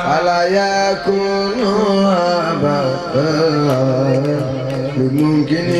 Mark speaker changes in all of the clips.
Speaker 1: فلا يكون أبدا بممكن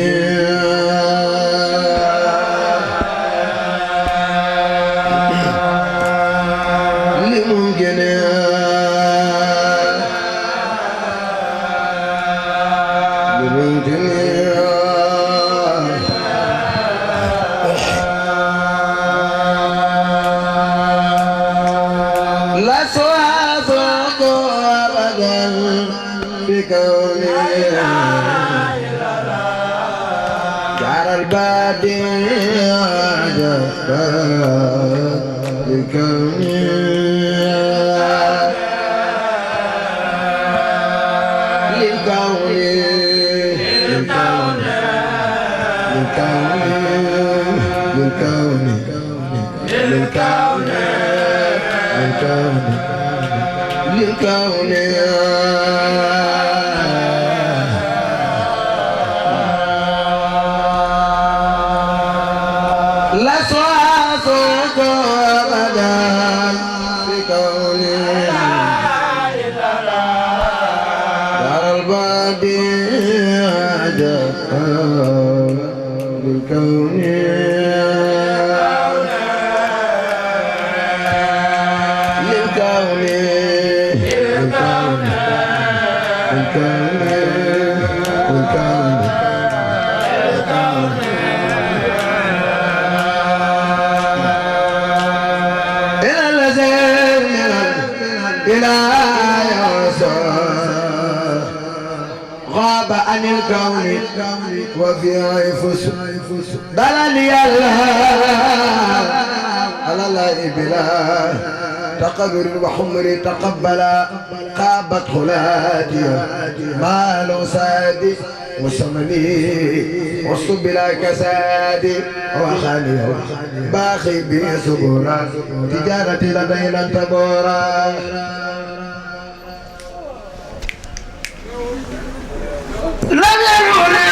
Speaker 1: غاب عن الكون وفي يفوس دلني الله على الله بلا تقبر وحمري تقبلا قابت خلاتي ما لو سادي وسمني وصب بلا كسادي وخالي باخي بي سبورا تجارتي لدينا تبورا لم يرونا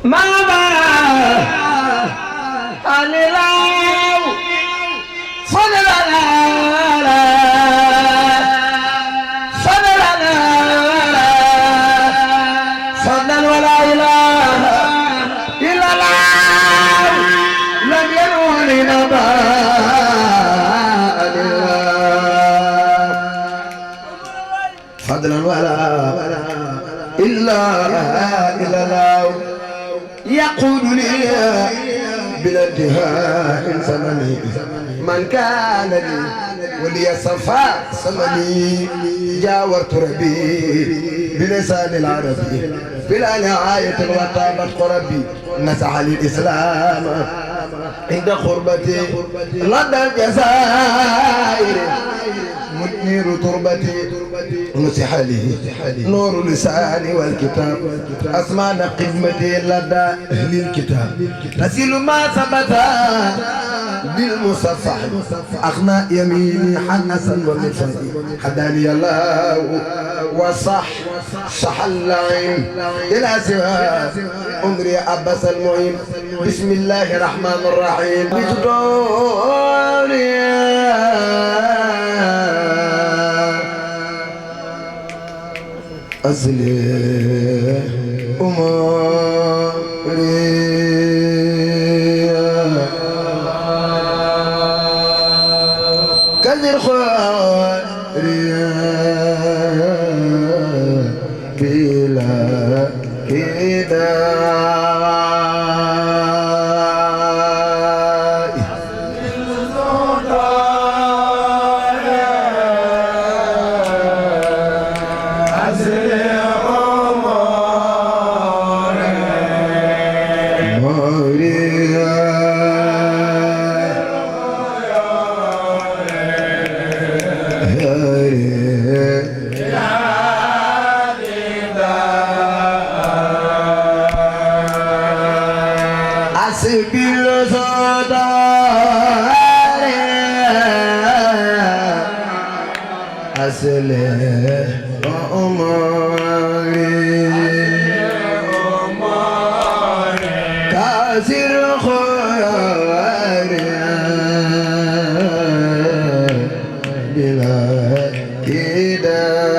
Speaker 1: ما عن الله فضلنا فضلا ولا إله إلا الله لم يرونا فضلا ولا إلا الله يقول لي بلا انتهاء زمني من كان لي ولي صفاء سمني جاورت ربي بلسان العربي بلا نهاية وطابت قربي نسح الإسلام عند خربتي لدى الجزائر منير تربتي نسح لي نور لساني والكتاب أسمان قمتي لدى أهل الكتاب نسيل ما ثبت بالمصفح أغنى يميني حنسا ومفدي هداني الله وصح صح اللعين إلى سواه عمري عبس المعين بسم الله الرحمن الرحيم بجدوري أزلي أموري كثير خيري بلا كده أموري سر خير بلا كداء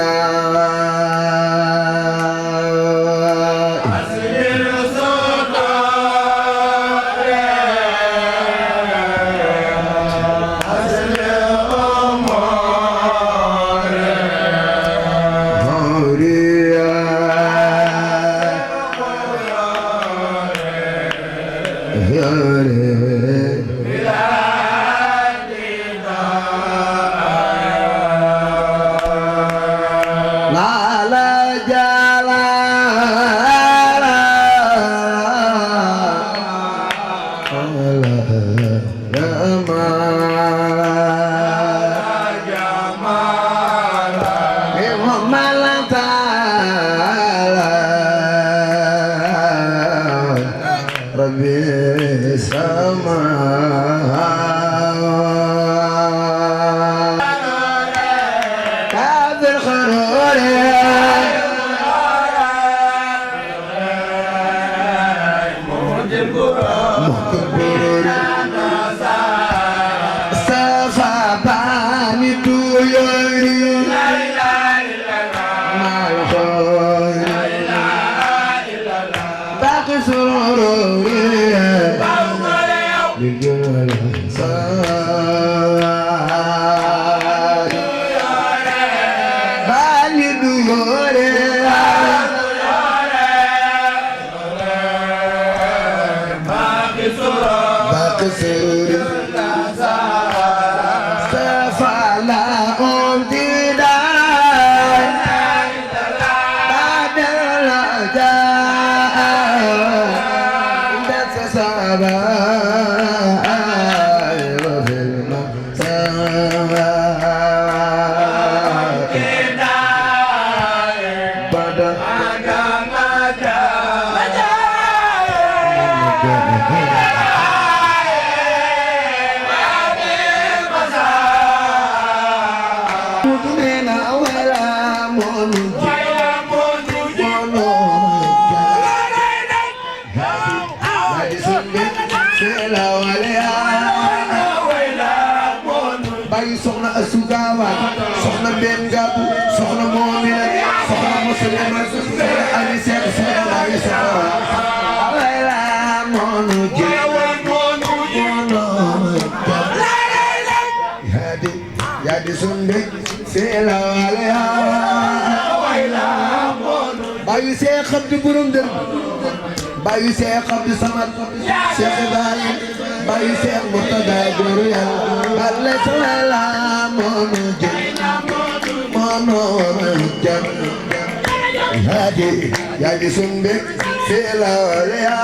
Speaker 1: soxna benn gàbbu soxna moomina soxna musulma soxna ami seex soxna ami soxna wayla moonu yaadi sunde seela wala wayla moonu bayu seex abdu borom dër bayu seex abdu samad seex ibrahim bayu seex murtada góoru yàlla balle wayla moonu hadi yaadi sunde seela wala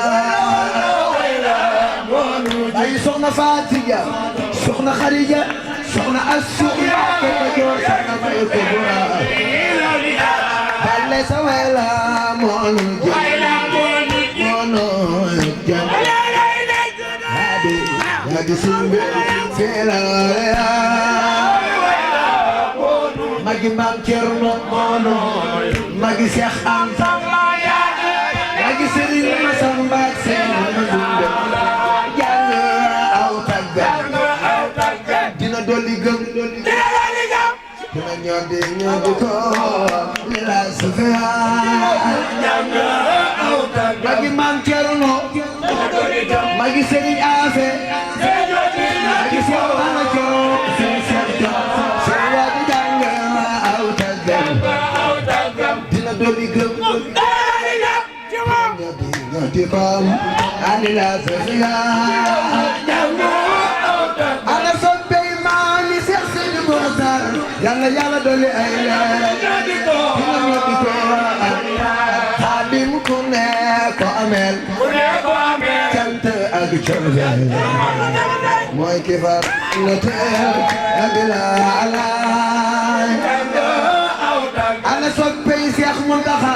Speaker 1: ay soxna Faatiya soxna Xarija soxna Asu ko joor soxna May ko bura balle sa wala moonu hadi yaadi sunde seela wala magi Maam Cerno magi Seex Anta magi Sëriñ Masamba Seen jàng aw tagga dina dolli gëm dina ñoddi ko li la sufia magi Maam Cerno magi Sëriñ Afe magi Seex Anta dina dolli gëm ñoddi ko li la sufia ana soppey maami Seex Seydi Muxtaar yàlla yàlla dolli ay leer dina ñoddi ko Xaadim ku ne ko ameel cant ak cofeel mooy ki far na teel bila alaay ana soppey Seex Muntaxa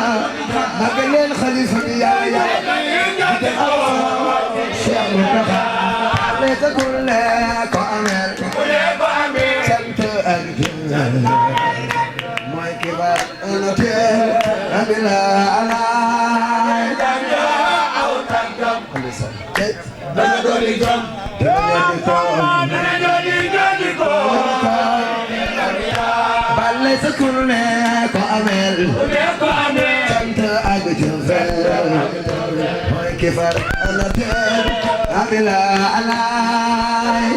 Speaker 1: magal leen xalifa bi yàlla Seex Muntaxa leta kulle ko amel cant ak jël mooy ki ba na teel bila alaay dana dolli jom dana dolli ko balle sa kurne ko amel cant ak jëfel mooy kifar ana teer abila alay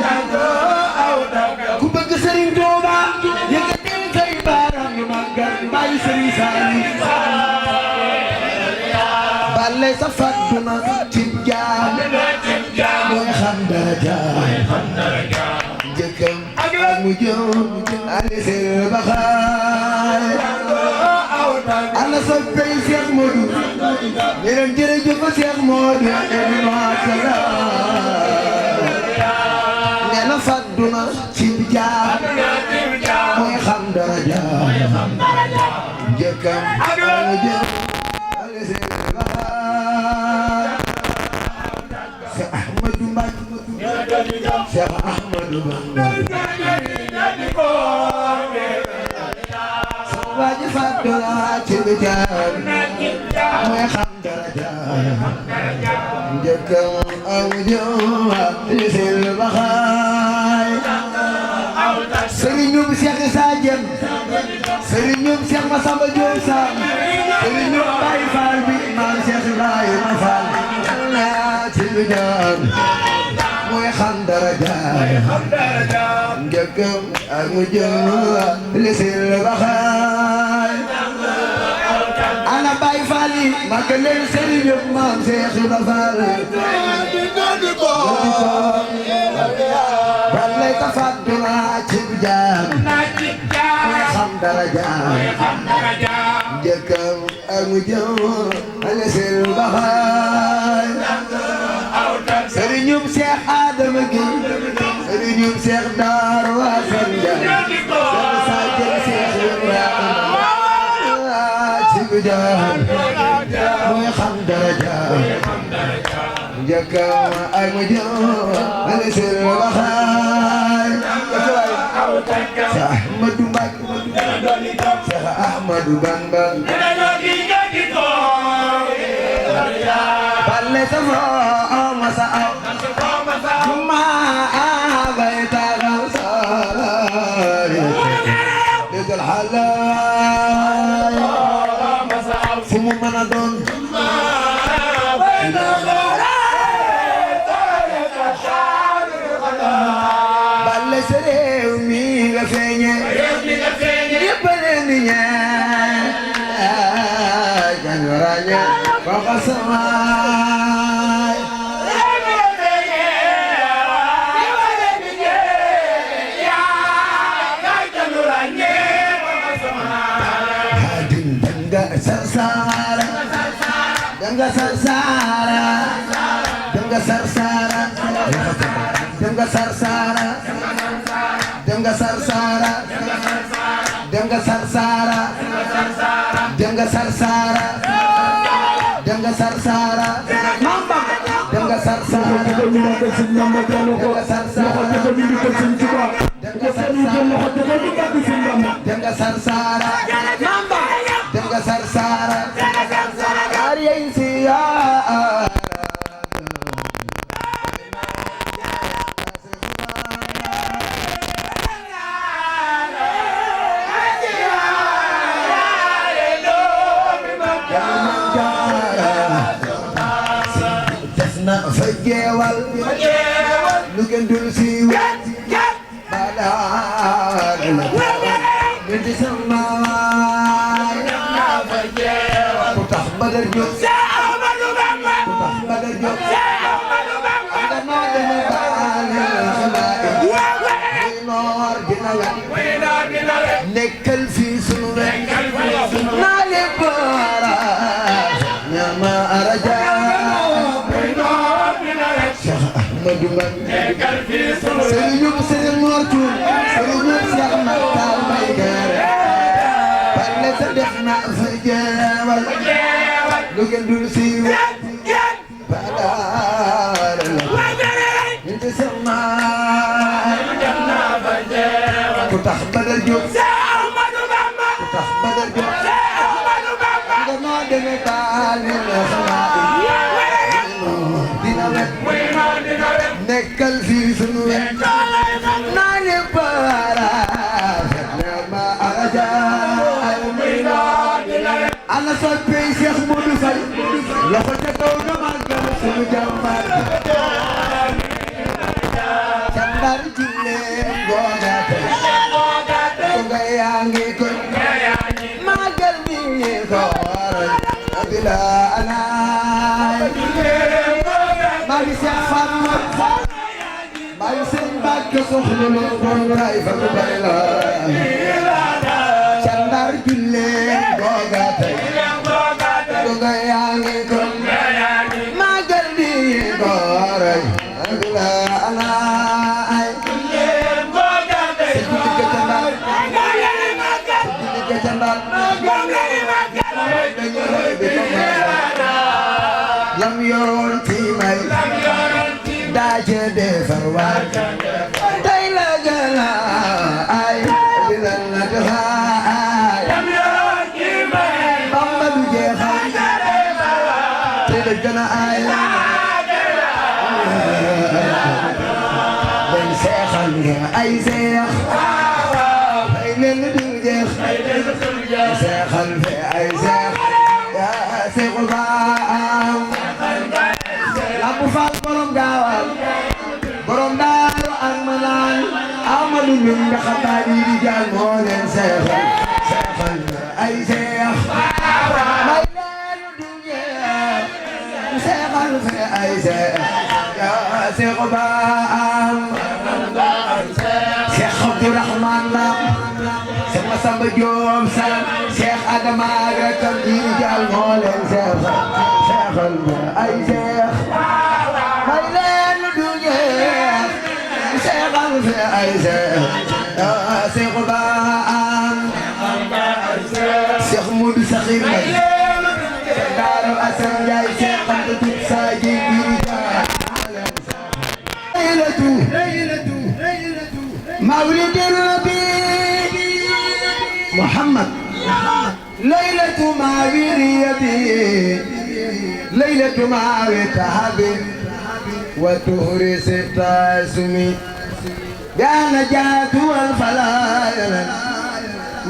Speaker 1: ku bëgg Sëriñ Tuuba yëkkatil say baaraam yu màggal bàyyi Sëriñ Saaliw balle sa fàdduna cib jaam mooy xam daraja jëkkam ak mu jëm ali sir baxaay ana soppey Seex Moodu ne leen jërëjëf Seex Moodu maakala nee na fàdduna cib jaam mooy xam daraja jëkkam ak mu jëm ali sir Cheikh Ahmadou Mbacké Cheikh Ahmadou Bamba waaji fàdduna ci bijaam mooy xam daraja njëkkam aw jëm li sil baxaay sëriñum Cheikh Issa Diène sëriñum Cheikh Massamba Diop Sam sëriñum Baye Fall bi maam Cheikh Ibrahima Fall ci bijaam mooy xam daraja njëkkam ak mu jëm li sil baxaay ana Baye Fall yi magal leen sëriñum maam Cheikh Ibrahima Fall balle ka fàdduna ci bijaam mooy xam daraja njëkkam ak mu jëm li sil baxaay sëriñum Cheikh Adama Gueye sëriñum Cheikh Darou Assane Ndiaye Cheikh Ibrahima ci bijaam mooy xam daraja njëkkam ak mu jëm li sil baxaay Cheikh Ahmadou Mbacké Cheikh Ahmadou Bamba balle sa foo masa aw juma bay taxaw saari dëggal xalaay fu mu mën a doon balle sa réew mi nga feeñe ñëpp leen di ñaan jàng ràññe foofa samaay hadin danga sarsara danga sarsara danga sarsara danga sarsara danga sarsara danga sarsara danga sarsara danga sarsara mamba danga sarsara danga sarsara mamba danga sarsara ariyen siya Fajewal lu gën dul si badal nit samay ku tax Badar Diop Ahmadou Bamba ku tax Badar Diop Ahmadou Bamba nga no deme baal dina wet nekkal fi sunu wet na le bara ñama araja Ahmadou Bamba sëriñum Sëriñ Mor Cuun sëriñum Cheikh Makhtar Mbaye Kéré balle sa def na fa jeewal lu gën dul siiw badar nit samaay ku tax Badar Diop Ahmadou Bamba ku tax Badar Diop Ahmadou Bamba nga noo deme baal dina wet nekkal fii sunu wet naa ñëpp ma ajaay ana soppe Cheikh Modou Faye loxo ca kaw nga màggal sunu jàmbaar jàmbaar jille ngoogate ko nga yaa ngi kon màggal ni ko waral bila anaay maa ngi Cheikh Fatma maa ngi seen Mbàkke soxna lo borom tay fa mu bari la jàmbaar jille ngoogate ko nga yaa ngi kon màggal ni ko waral bila anaay lam yoroon ci may daa ca defar waat tey la gën a ay dina la taxaay lam yoroon ci may Bamba du jeexal tey la gën a ay den seexal nga ay seex ay leen du jeex seexal fi ay seex yaa seexul baam Lampu Fall borom gaawal borom daaru ak manaan Amadu ñun nga xataa di jaal moo leen seexal seexal ay seex may leen du jeex seexal fi ay seex yaa seexul baam Seex Abdurahmaan la Seex Masamba Jóob Sam Seex Adama ak rakam di jaal moo leen seexal seexal ay seex may leen du jeex seexal fi ay seex seexul baam Seex Mudu Saxiir Mbay Seex Daaru Asan Njaay Seex Anta Tut Saaji di jaal laylatu مولد النبي محمد ليلة معبريتي ليلة معبتهب وتهرس التاسمي يا نجاة والفلاح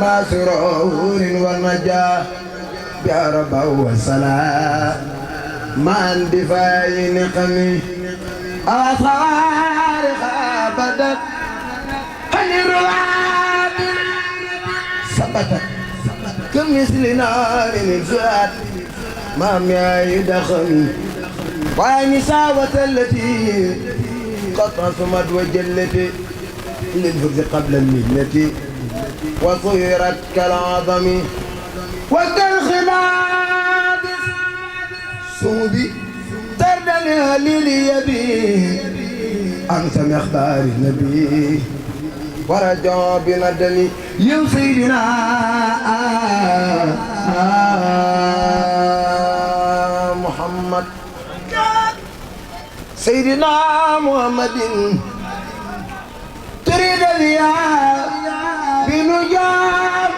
Speaker 1: ما سرور والنجاة يا رب والسلام مع اندفاع نقمي أصوارق بدت الرواد ثبتت كمثل نار الفؤاد ما معي دخل وعين ساوة التي قد صمد وجلت للفرز قبل المهنة وصيرت كالعظم وكالخلاد سودي تردنها لليبي أنت مخبار النبي ورجع بندني يا سيدنا محمد سيدنا محمد تريد الياء بنجاب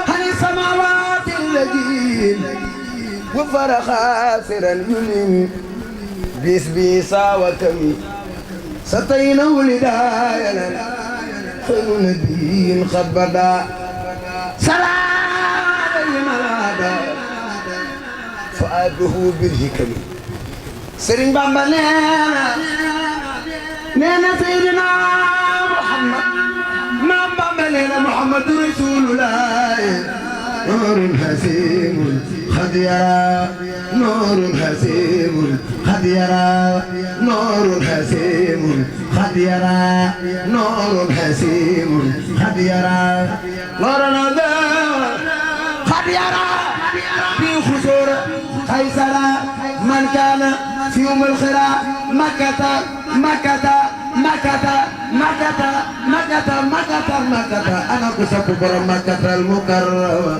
Speaker 1: عن السماوات الذين وفر خاسرا يلم باسبي ساوتمي ستين ولدايا خير نبي قد بدا سلام المنادى فؤاده بالهكم سرين بامبا نينا سيدنا محمد ما بامبا نينا محمد رسول الله نور حسيم قد يرى نور حسيم قد يرى نور حسيم قد يرى نور حسيم قد يرى نور قد يرى في خسور قيصر من كان في يوم الخراء مكة أنا كسب برم مكة المكرمة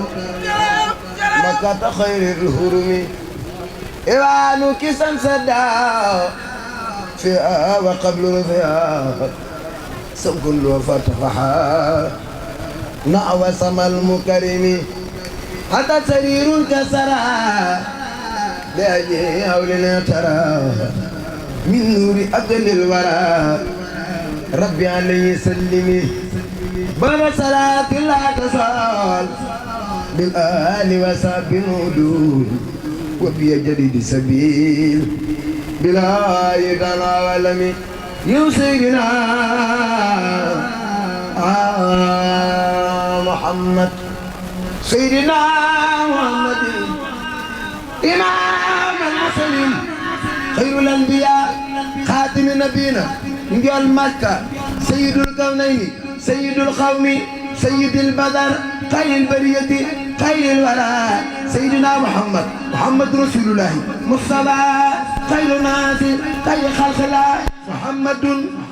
Speaker 1: مكة خير الهرم إيوان كسن سدا فيها وقبل فيها سمكن وفتحها نعوى سما المكرم حتى سرير كسرى لأجي حولنا ترى من نور أفضل الورى ربي عليه سلمي بنا صلاة لا تصال بالآل وصحب نودور وبي جديد سبيل بلا يدنا ولمي يوسينا محمد سيدنا محمد إمام المرسلين خير الأنبياء خاتم نبينا نجول مكة سيد الكونين سيد القوم سيد البدر خير البرية خير الورى سيدنا محمد رسول الله مصطفى خير الناس خير خلق الله محمد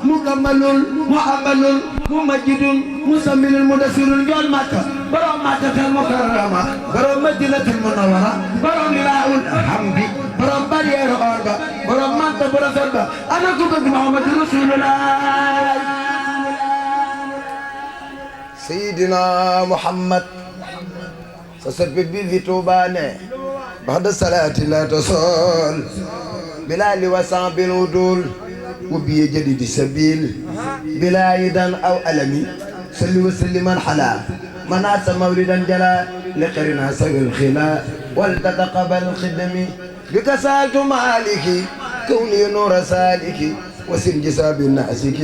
Speaker 1: مكمل محمل ممجد مسمن المدثر نجول مكة برام مكة المكرمة برام مدينة المنورة برام لاء الحمد برام برير أربع برام مكة برام فربا أنا كنت محمد رسول الله سيدنا محمد سسبب في توبانه بعد الصلاة لا تصل بلال وصعب الودول وبي جديد السبيل بلا يدان أو ألمي صل وسلم حلا مناس مولدا جلا لقرنا سوي الخلا ولتتقبل خدمي بك سالت مالكي كوني نور سالكي وسن جساب الناسك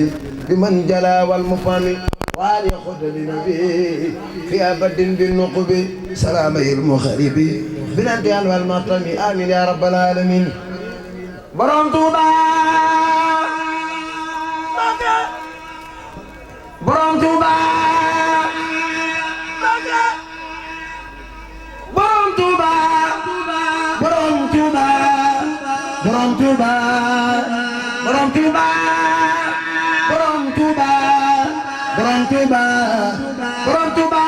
Speaker 1: بمن جلا والمفاني وعلي خد لنبي في أبد بالنقب سلامي المخرب بنانتيان والمطمي آمين يا رب العالمين برام توبا برام توبا برام توبا برام توبا برام توبا برام توبا برام توبا برام توبا برام توبا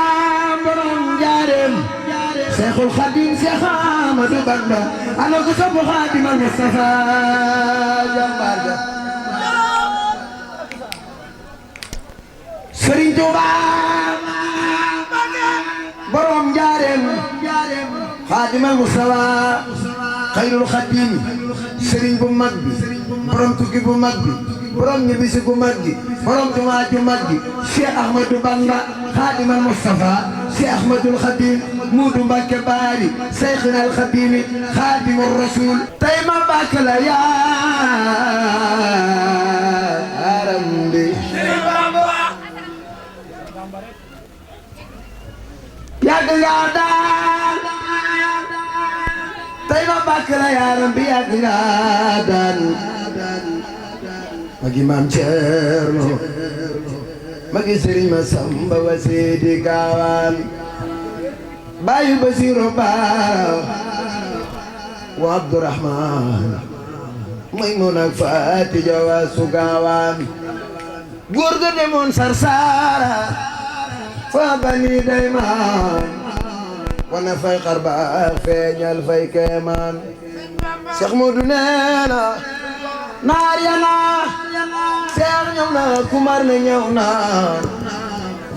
Speaker 1: برام جارم شيخ الخديم شيخ أحمد بامبا أنا كسب خادم المصطفى جمبار Sëriñ Tuuba borom jaareem xaadimal Mustafa xayrul xadim sëriñ bu mag bi borom tukki bu mag bi borom ñibbisi bu mag bi borom jumaa ju mag bi Cheikh Ahmadou Bamba xaadimal Mustafa Cheikh Ahmadul Xadim Muudu Mbàkke Baari Seyxinal Xadimi xaadimur Rasul tey ma bàkk la yaaram bi yàgg nga daan tey ma bàkk la yaaram bi yàgg nga daan magi maam Cerno magi Sëriñ Masamba wa Seydi Gaawaan baayu Basiru Baara wa Abdurahmaan Maymun ak Faati Jawa su Gaawaan góor ga demoon Sarsara fa bani daymaan wana fay xarbaax feeñal fay keemaan Cheikh Modou neena naar yana Cheikh ñëw na kumar ne ñëw na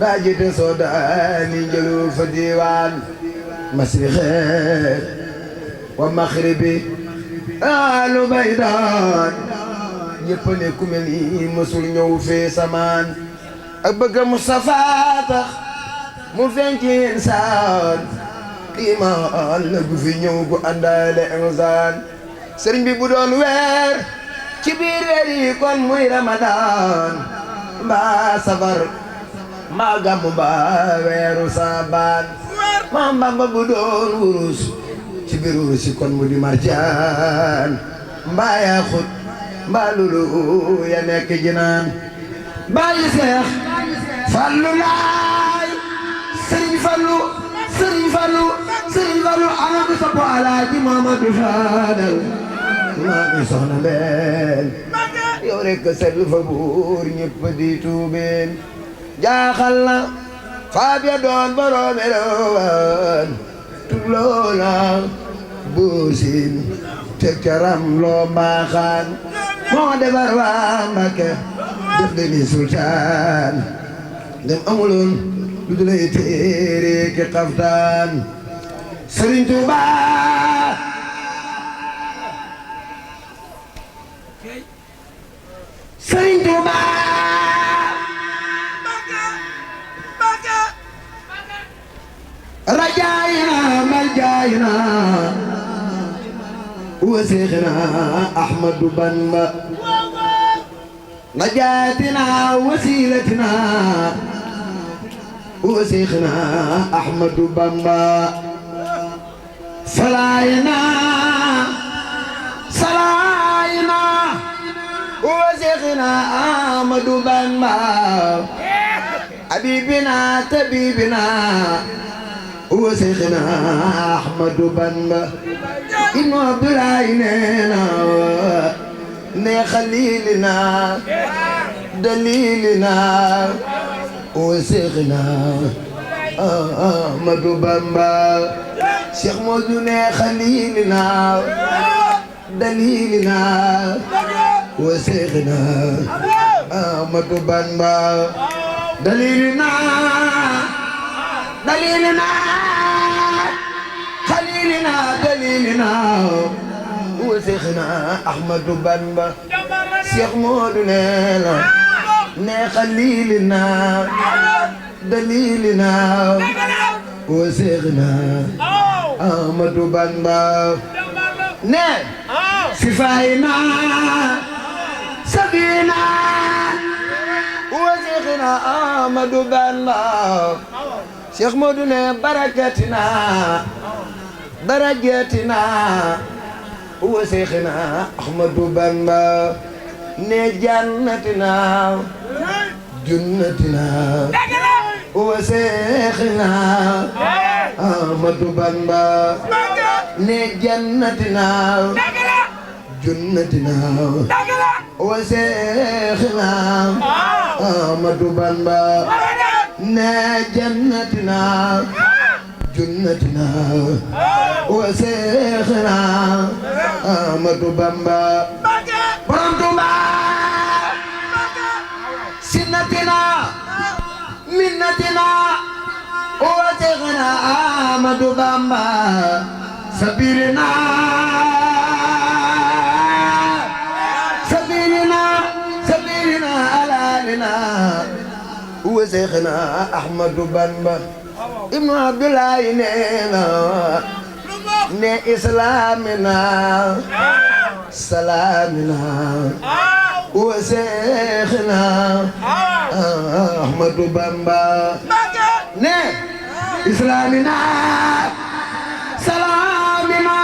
Speaker 1: daa jite Sodaani njëlu fa diiwaan masixe wa maxribi alu baydaan ñëpp ne ku mel ni mësul ñëw fee samaan ak bëgg Mustafa tax mu feeñ ci insaan kiimaan la gu fi ñëw gu àndaale insaan sëriñ bi bu doon weer ci biir weer yi kon muy Ramadan mbaa safar mbaa gàmmu mbaa weeru Saabaan Maam Bamba bu doon wurus ci biir wurus yi kon mu di marjaan mbaa yaa xut mbaa lulu ya nekk jinaan bàyyi Seex Fallu laay Sëriñ Fallu Sëriñ Fallu Sëriñ Fallu ana ko sopp Alaaji Mamadu Faadal maa ngi soxna Mbeen yow rek sell fa buur ñëpp di tuubeen jaaxal na faab ya doon boroomi roowaan tugloo na buur siin teg ca ram loo mbaaxaan moo defar waa Mbàkke def de ni sultaan dem amuloon lu du lay téere ki xaftaan Sëriñ Tuubaa Sëriñ Tuuba rajaayina maljaayina wa seexina Ahmadu Bamba najaatina wasiilatina wa seexina Ahmadu Bamba salaayina salaayina wa seexina Ahmadu Bamba habibina tabibina wa seexina Ahmadu Bamba ibnu Abdoulaye neena ne xalilina dalilina wa seexina Ahmadu Bamba Cheikh Modou ne xalilina dalilina wa seexina Ahmadu Bamba dalilina dalilina xalilina dalilina wa seexina Ahmadu Bamba Cheikh Modou neena ne xalilina dalilina wa seexina Ahmadu Bamba ne sifaayina sabina wa seexina Ahmadu Bamba Cheikh Modou ne barakatina darajatina wa seexina Ahmadu Bamba ne jannatina junnatina wa seexina Ahmadu Bamba ne jannatina junnatina wa seexina Ahmadu Bamba ne jannatina junnatina wa seexina Ahmadu Bamba borom Tuuba sinnatina minnatina wa seexina Ahmadu Bamba sabirina sabirina sabirina alalina wa seexina Ahmadu Bamba ibnu Abdoulaye neena ne islamina salamina wa seexina Ahmadu Bamba ne islamina salamina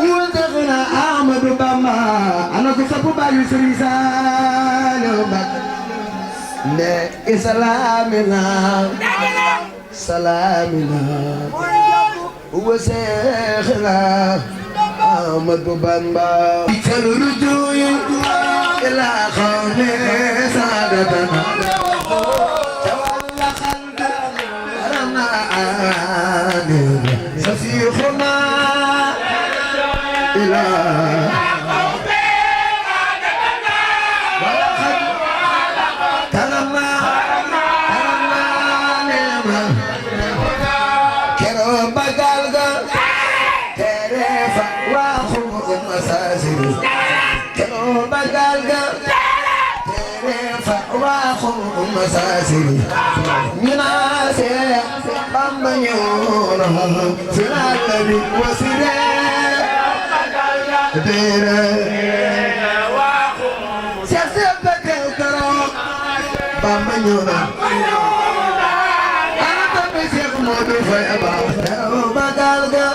Speaker 1: wa seexina Ahmadu Bamba ana ko sapu bayu Sëriñ Saaliw Mbakke ne islamina salamina wa seexina Ahmadu Bamba kalrujuy ila qawmi saadatana tawalla qalbi ramani safihuna ila masasiri mina se Bamba ñoona filalabi wasire tere se se bekel karo Bamba ñoona ana tambe Cheikh Modou Faye ba bagal ga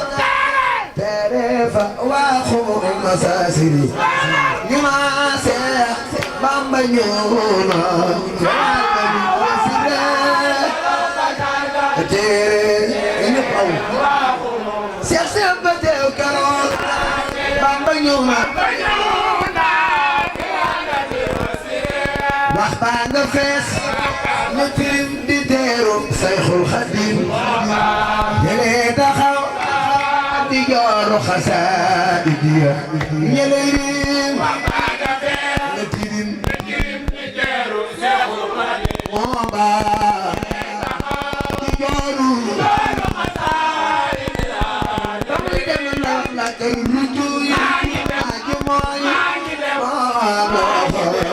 Speaker 1: tere fa waxu masasiri mina se Bamba ñoona wax baa nga fees ñu tirim di teeru Sayxul Xadiim ñelee taxaw di jooru xasaayid ya ñelee riim ñu tirim di teeru Sayxul Xadiim moo baa di jooru xasaayid ya damuy dem la kër ruju yi aji mooy moo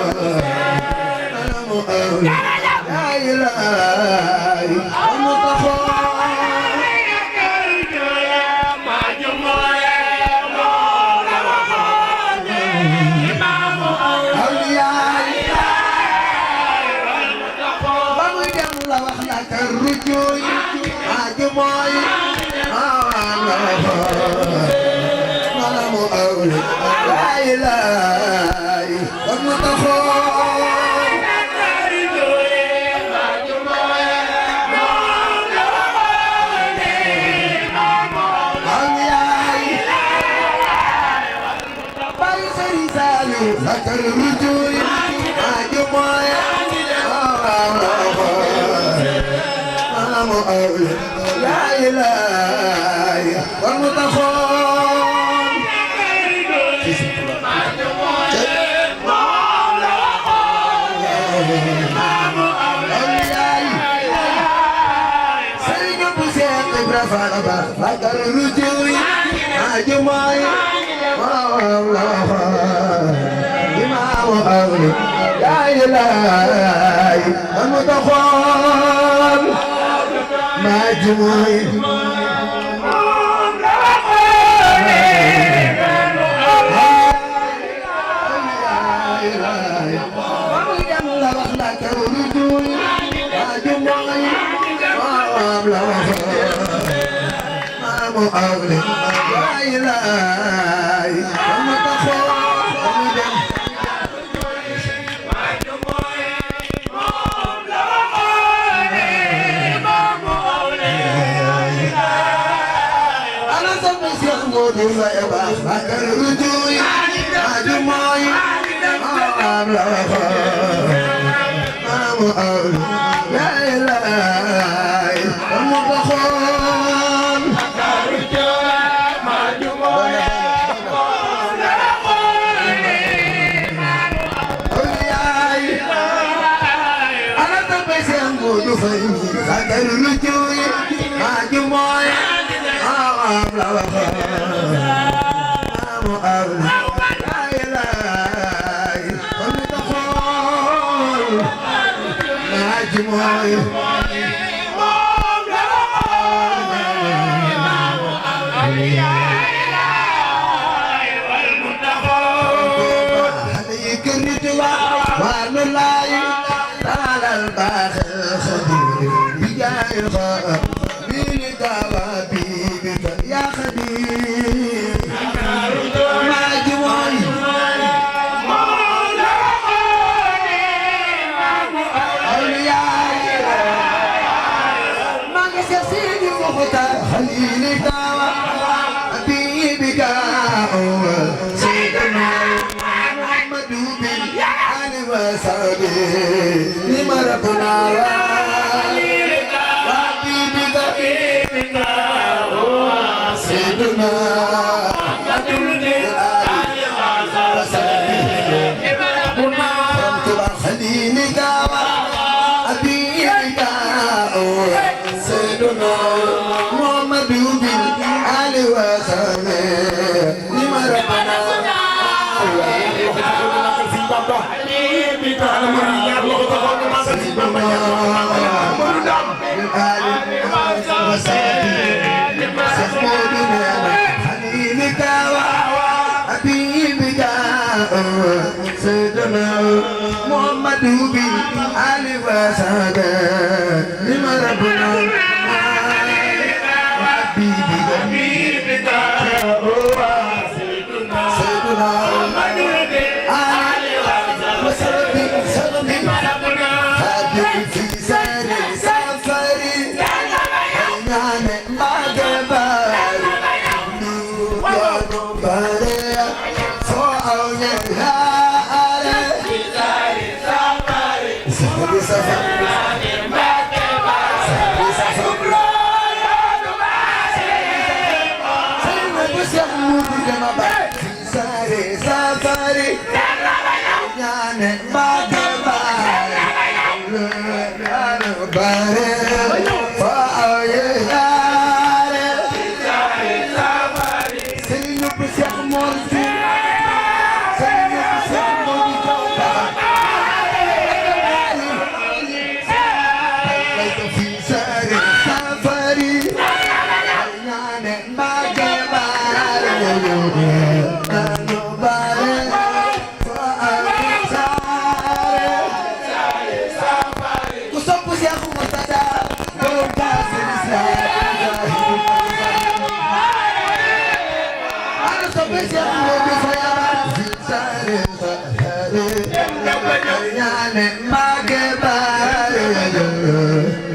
Speaker 1: ñaane Mbàkke baare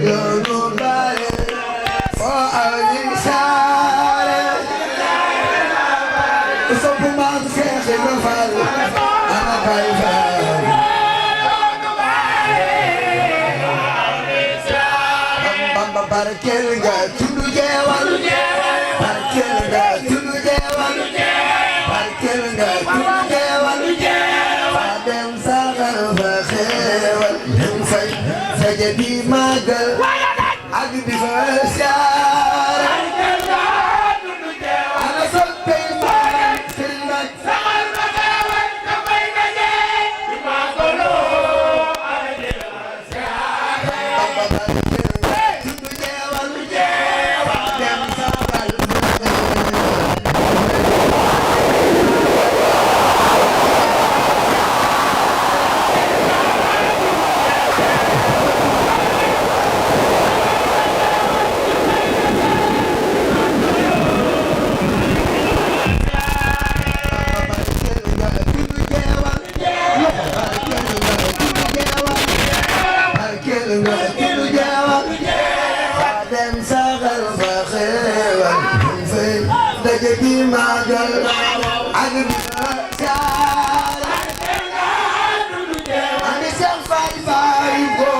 Speaker 1: yoonu baare foo aw ñi saare sopp maam Seex Ibra Faal ana Baay Faal Bamba barkel nga tundu jeewal barkel nga tundu jeewal barkel nga tundu jeewal fa dem saxal fa xeewal dem fay saje di màggal ak di fa siyaare ana soppey maam Sëriñ Mbàkke saxal fa xeewal dafay daje di màggalu ak di fa siyaare Bamba barkel nga tundu jeewal fa dem saxal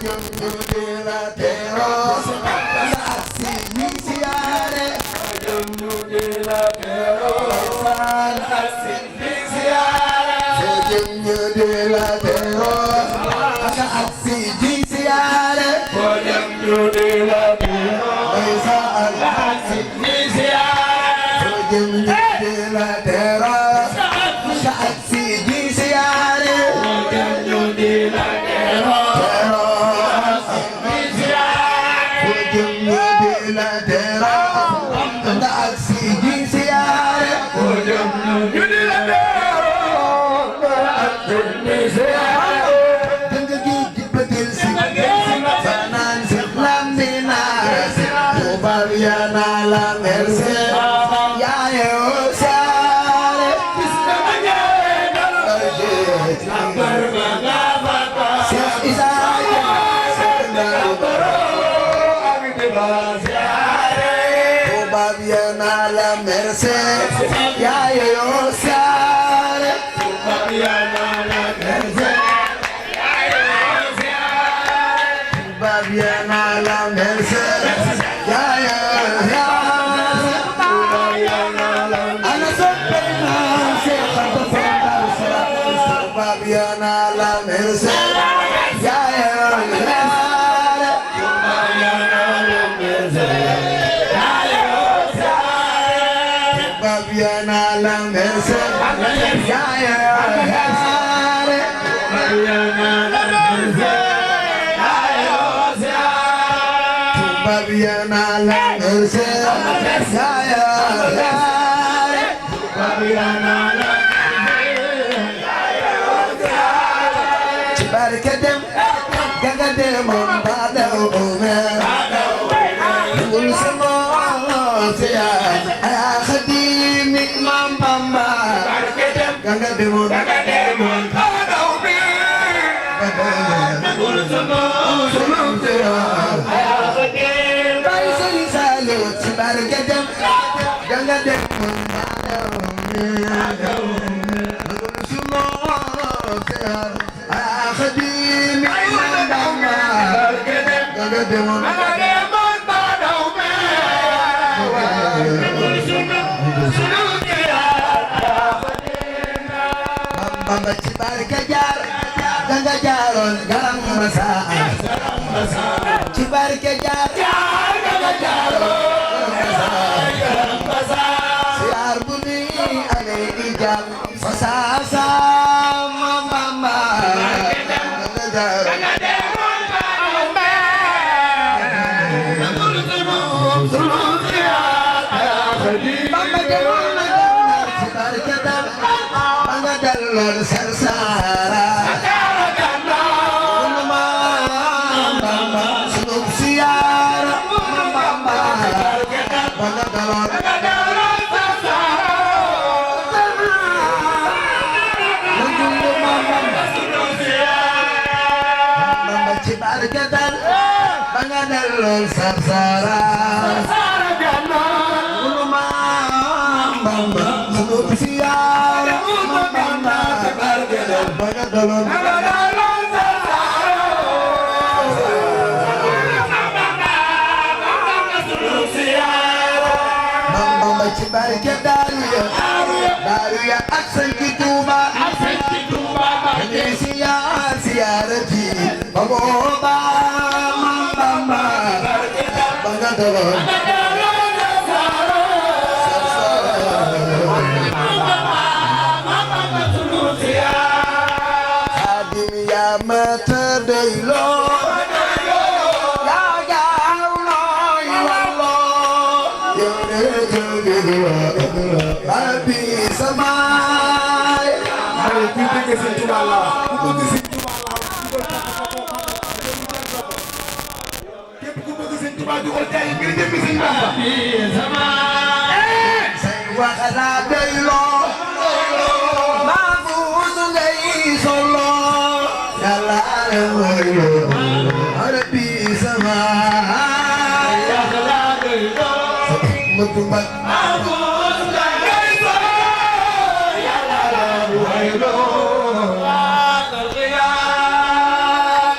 Speaker 1: fa
Speaker 2: Jum
Speaker 1: ñu di la teral nga ak si di siyaare ku jëm ñu di la teral nga ak si di siyaare danga gi di bëggal si fanaan si lambina tubaab ya naa la merci yaaye oo siyaare bis dama ñëwee Cheikh Issa tubaab ya naa la merci yaaye oo siyaare tubaab ya naa la merci tubaab ya naa la merci yaaye oo siyaare ana soppe naa Cheikh Anta tubaab ya naa la merci yaaye oo siyaare tubaab ya naa la merci Babiana la merce, ya ya hare. Babiana la merce, ya ya Babiana la merce, ya ya hare. Babiana la merce, barkedem, gagadem bada ome. Ngul samo ya. Mam Bamba ganga demon kadaw bi nagul sama tera bay sali salut ci barke dem ganga demon kadaw bi nagul sama tera khadim Mam Bamba ganga demon kadaw bi nagul sama Bamba ci barke jaar ganga jaaroon garam masa ci barke jaar ganga jaaroon garam masa siar bu ni ane ijab fasasa Mam Bamba ganga jaaroon Bamba demoon na ci barke dar Bamba delloo sarsara Mam Bamba sunu siyaara Mam Bamba Bamba delloo Bamba ci barke dar Bamba delloo sarsara Bamba ci barke Daruya ak Sanki Tuuba ni siyaarati booba Mam Bamba banga daloon Xaadim yaa mata doyloo Rabbi samay ay ku bëgg Sëñ Tuubaa la ku bëgg Sëñ Tuubaa la képp ku bëgg Sëñ Tuubaa di ko jaay ngir jëm Sëñ Bamba say wax la doyloo maa buusu ngay solo Yàlla la doyloo Rabbi samay wax la doyloo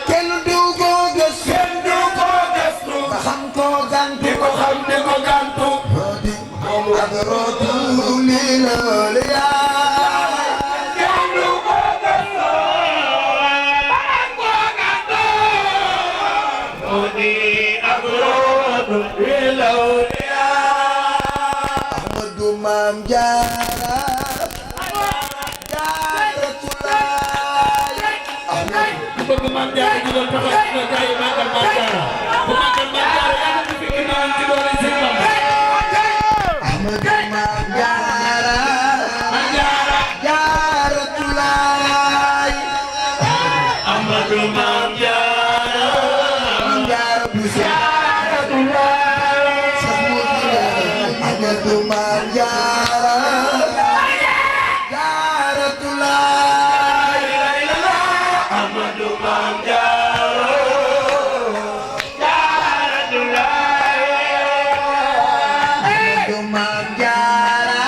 Speaker 1: kenn du ko gëstu ba xam ko gantu ak rootu li loolu yaay kenn du ko gëstu ba xam ko gantu ak rootu li loolu Maam Jaara Jaaratulaay
Speaker 2: ku bëgg Maam Jaara jugal taxaw na gaay màggal Maam Jaara bu màggal Maam Jaara yàlla na fi
Speaker 1: Ahmadu Maam Jaara Jaaratulaay Ahmadu Maam Jaara Jaaratulaay Ahmadu Maam Jaara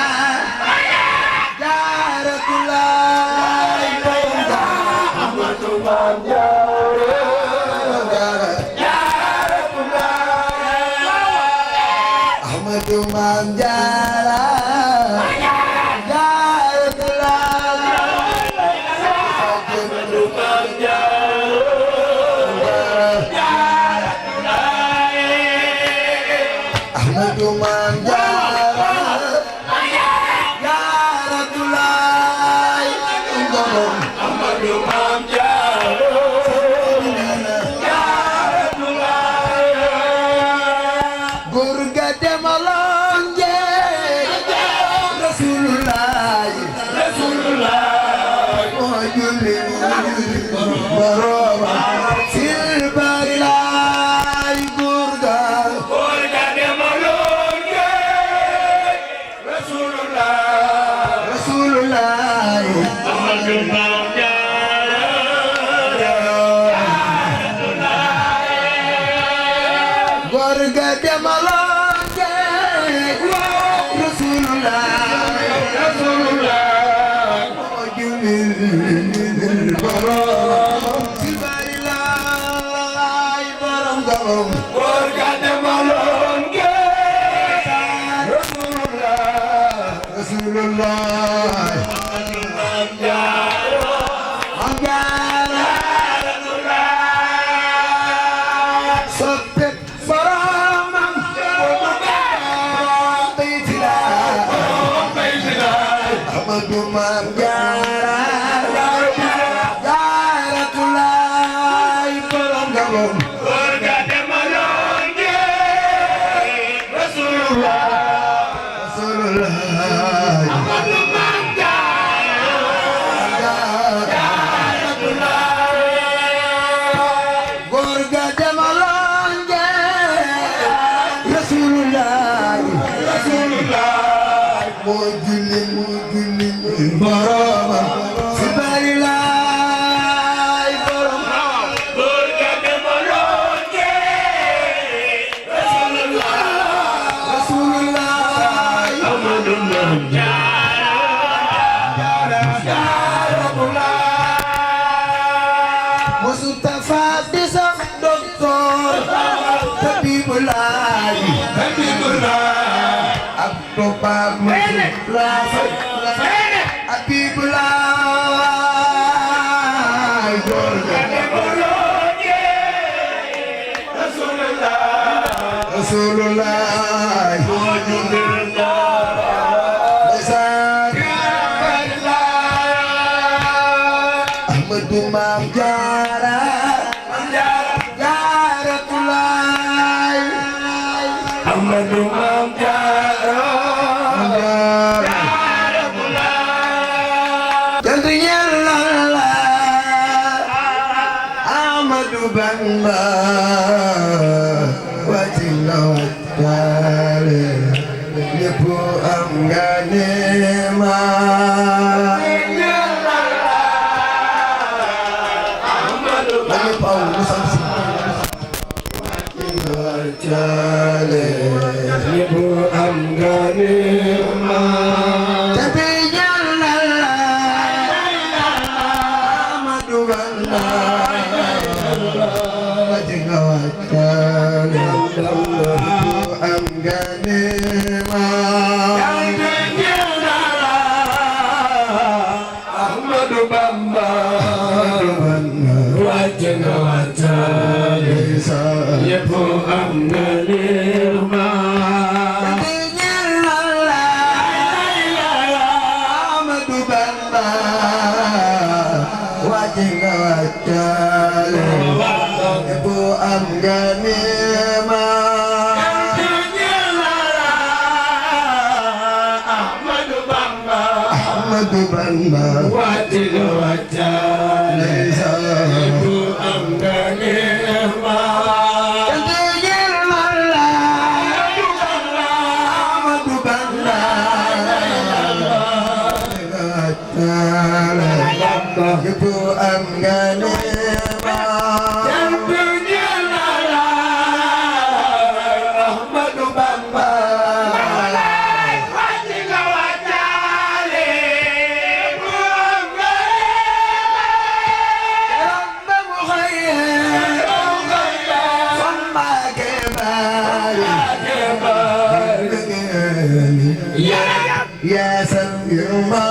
Speaker 1: Jaaratulaay Ahmadu Maam Jaara Ahmadu Maam Jaara Ahmadu Maam Jaara Jaaratulaay Ahmadu Maam Jaara Jaaratulaay góor ga demaloon jeeg Rasulullaay moo julli borooma sil bari laay góor ga Rasulullaay Ahmadu Maam Jaara góor ga demaloon jeeg Rasulullaay moo julli boroom si bari laay borom gabam góor ga demaloon jeeg Rasulullaay Maam Jaara Maam Jaara soppe boromam Ahmadu Maam Jaara Jaaratulaay borom gabam góor ga demaloon jeeg Rasulullaay Ahmadu Maam Jaara góor ga demaloon jeeg Rasulullaay moo julli boroomam si bari laay borom góor ga demaloon jeeg Rasulullaay Ahmadu Maam Jaara Mustafa di sax docteur Habibulaay ak tubaab Habibulaay góor ga demaloon jeeg Rasulullaay moo julli Ahmadu Maam Jaara Jaaratulaay Ahmadu Maam Jaara Jaaratulaay jant Yàlla la Ahmadu Bamba wàcci nga wàccaale ñépp am nga neema Jale Ibu am nga neema tapi Yàlla Ahmadu Bamba wàcci nga wàccaale Ibu am nga neema Ahmadu Bamba wàcci nga wàccaale Ibu am nga neema Ahmadu Bamba wàcci nga wàccaale Ibu am nga neema Ahmadu Bamba wàcci nga wàccaale Ibu am nga neema yëpp am nga neema Ahmadu Bamba يا سمير ما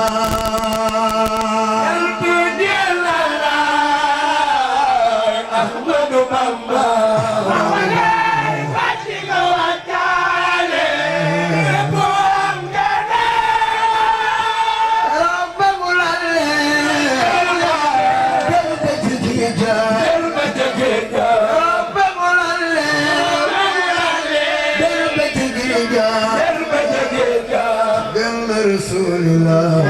Speaker 1: أحمد بامبا رسول الله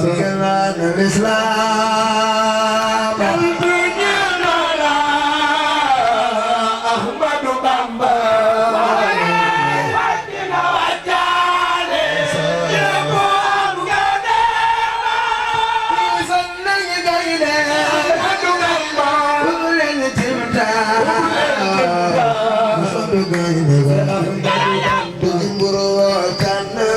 Speaker 1: سكنان الإسلام الدنيا لا أحمد بامبا وجهنا وجالي يبوم قدما وصلنا يدينا أحمد بامبا ولن تمتع وصلنا يدينا تنبروا كنا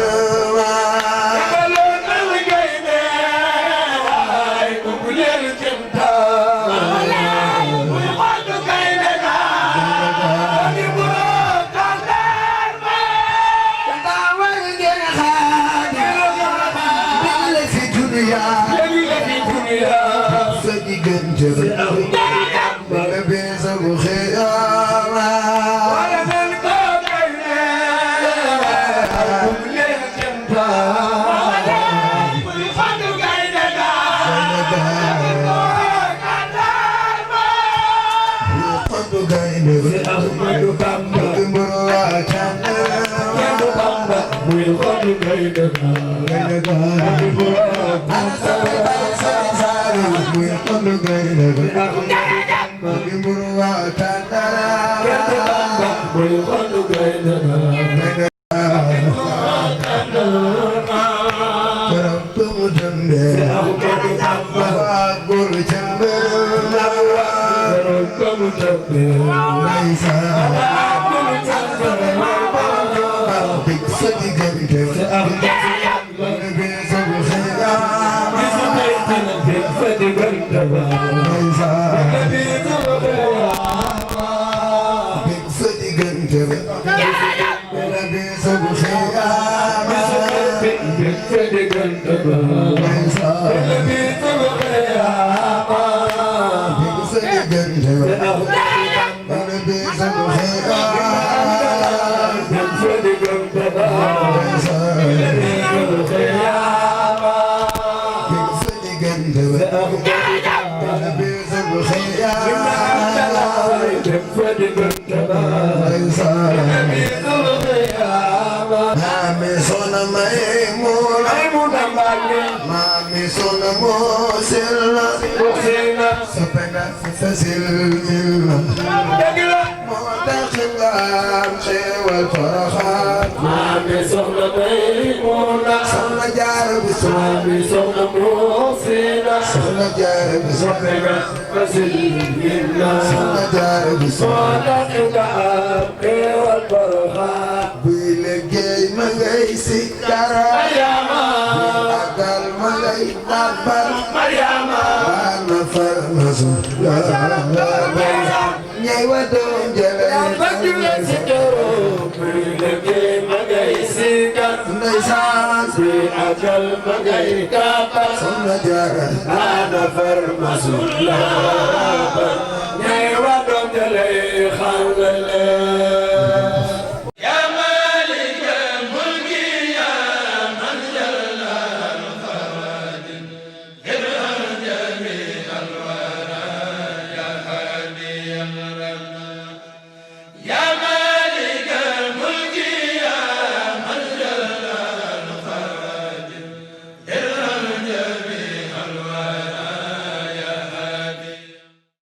Speaker 2: Farmasu,